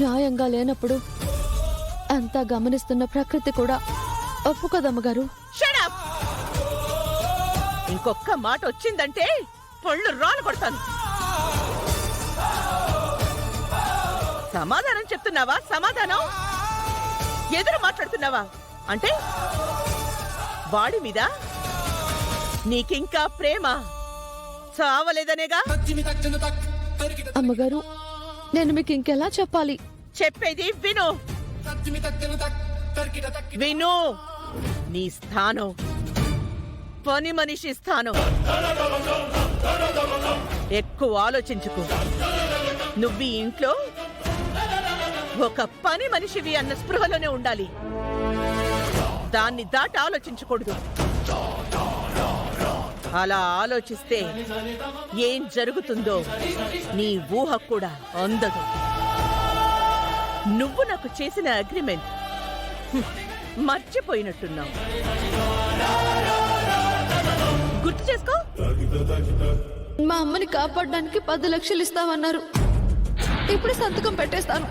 న్యాయంగా లేనప్పుడు అంతా గమనిస్తున్న ప్రకృతి కూడా ఒప్పుకోదమ్మగారు. ఇంకొక్క మాట వచ్చిందంటే పళ్ళు రాలు కొడతాను. సమాధానం చెప్తున్నావా? సమాధానం ఎదురు మాట్లాడుతున్నావా? అంటే వాడి మీద నీకింకా ప్రేమ చావలేదనేగా? అమ్మగారు, నేను మీకు ఇంకెలా చెప్పాలి? చెప్పేది విను. విను. నీ స్థానం పని మనిషి స్థానం. ఎక్కువ ఆలోచించుకో. నువ్వు ఈ ఇంట్లో ఒక పని మనిషివి అన్న స్పృహలోనే ఉండాలి. దాన్ని దాటి ఆలోచించకూడదు. అలా ఆలోచిస్తే ఏం జరుగుతుందో నీ ఊహ కూడా అందదు. నువ్వు నాకు చేసిన అగ్రిమెంట్ మర్చిపోయినట్టున్నావు. గుర్తు చేసుకో. మా అమ్మని కాపాడడానికి 10 లక్షలు ఇస్తామన్నారు. ఇప్పుడు సంతకం పెట్టేస్తాను.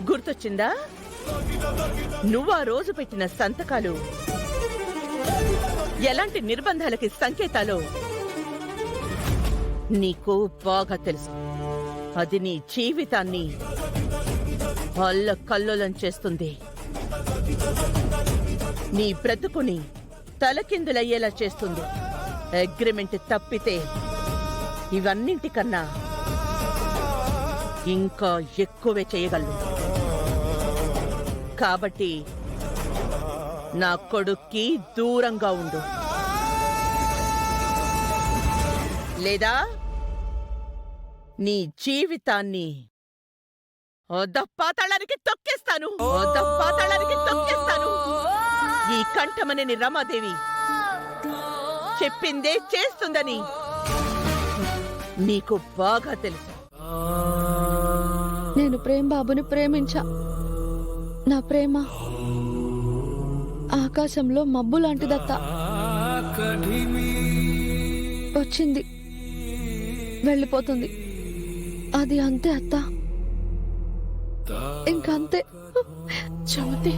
గుర్తొచ్చిందా? నువ్వు ఆ రోజు పెట్టిన సంతకాలు ఎలాంటి నిర్బంధాలకి సంకేతాలు నీకు బాగా తెలుసు. అది నీ జీవితాన్ని అల్లకల్లోలం చేస్తుంది. నీ బ్రతుకుని తలకిందులయ్యేలా చేస్తుంది. అగ్రిమెంట్ తప్పితే ఇవన్నింటికన్నా ఇంకా ఎక్కువే చేయగలరు. కాబట్టి నా కొడుక్కి దూరంగా ఉండు, లేదా నీ జీవితాన్ని అధపాతాళానికి తొక్కేస్తాను. అధపాతాళానికి తొక్కేస్తాను. ఈ కంఠమనేని రమాదేవి చెప్పిందే చేస్తుందని నీకు బాగా తెలుసు. నేను ప్రేమ్ బాబుని ప్రేమించా. నా ప్రేమ ఆకాశంలో మబ్బు లాంటిదత్తా. వచ్చింది, వెళ్ళిపోతుంది. అది అంతే అత్త, ఇంకంతే. చమతి.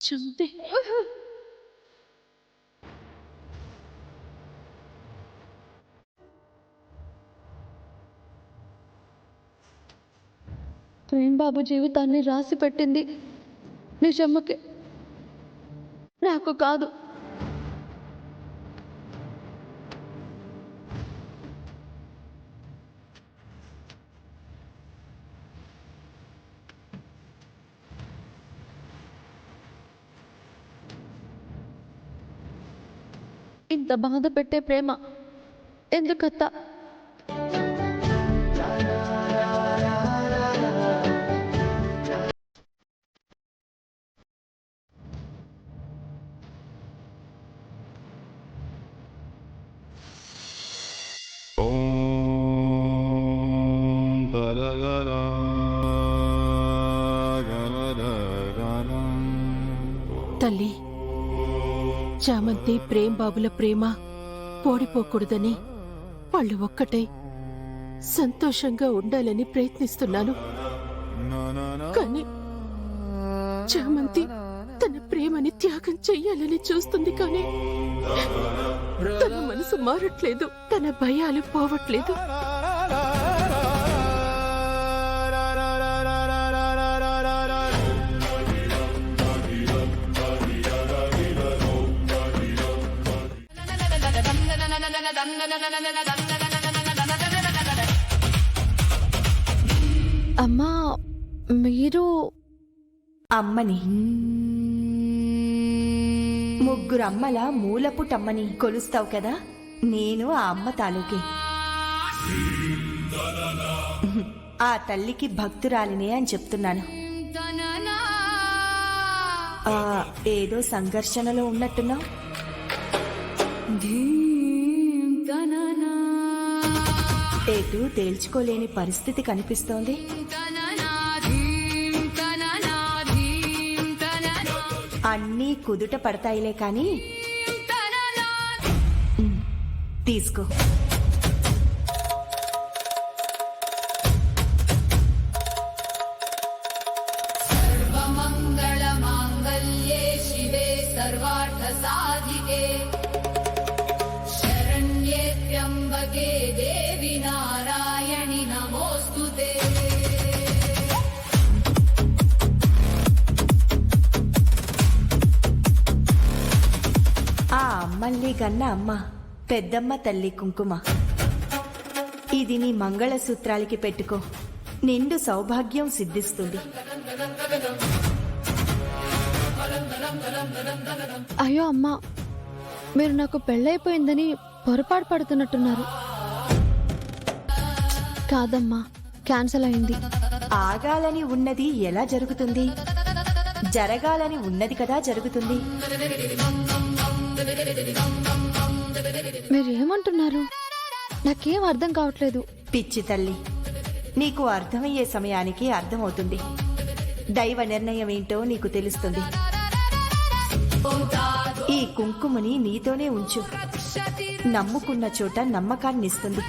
చుంది. ప్రేమ్ బాబు జీవితాన్ని రాసి పెట్టింది నిజమ్మకి, నాకు కాదు. ఇంత బాధ పెట్టే ప్రేమ ఎందుకత్తా? తల్లి, చామంతి ప్రేమ్ బాబుల ప్రేమ పోడిపోకూడదని వాళ్ళు ఒక్కటే సంతోషంగా ఉండాలని ప్రయత్నిస్తున్నాను. కానీ చామంతి తన ప్రేమని త్యాగం చెయ్యాలని చూస్తుంది కానీ తన మనసు మారట్లేదు, తన భయాలు పోవట్లేదు. అమ్మా, మీరు అమ్మని, ముగ్గురు అమ్మల మూలపుటమ్మని కొలుస్తావు కదా, నేను ఆ అమ్మ తాలూకే. ఆ తల్లికి భక్తురాలినే అని చెప్తున్నాను. ఏదో సంఘర్షణలో ఉన్నట్టున్నావు. ఎటు తేల్చుకోలేని పరిస్థితి కనిపిస్తోంది. అన్నీ కుదుట పడతాయిలే కాని తీసుకో. మంగళమాంగళ్యే శివే సర్వార్థ సాధికే శరణ్యే త్ర్యంబకే దేవి నారాయణి నమోస్తుతే. ఆ అమ్మల్ని గన్న అమ్మ పెద్దమ్మ తల్లి కుంకుమ. ఇది నీ మంగళసూత్రాలకి పెట్టుకో, నిండు సౌభాగ్యం సిద్ధిస్తుంది. అయ్యో అమ్మా, మీరు నాకు పెళ్ళైపోయిందని పొరపాటు పడుతున్నట్టున్నారు. కాదమ్మా, క్యాన్సల్ అయింది. ఆగాలని ఉన్నది ఎలా జరుగుతుంది? జరగాలని ఉన్నది కదా జరుగుతుంది. మీరేమంటున్నారు? నాకేం అర్థం కావట్లేదు. పిచ్చి తల్లి, నీకు అర్థమయ్యే సమయానికి అర్థమవుతుంది. దైవ నిర్ణయం ఏంటో నీకు తెలుస్తుంది. ఈ కుంకుమని నీతోనే ఉంచు, నమ్ముకున్న చోట నమ్మకాన్నిస్తుంది.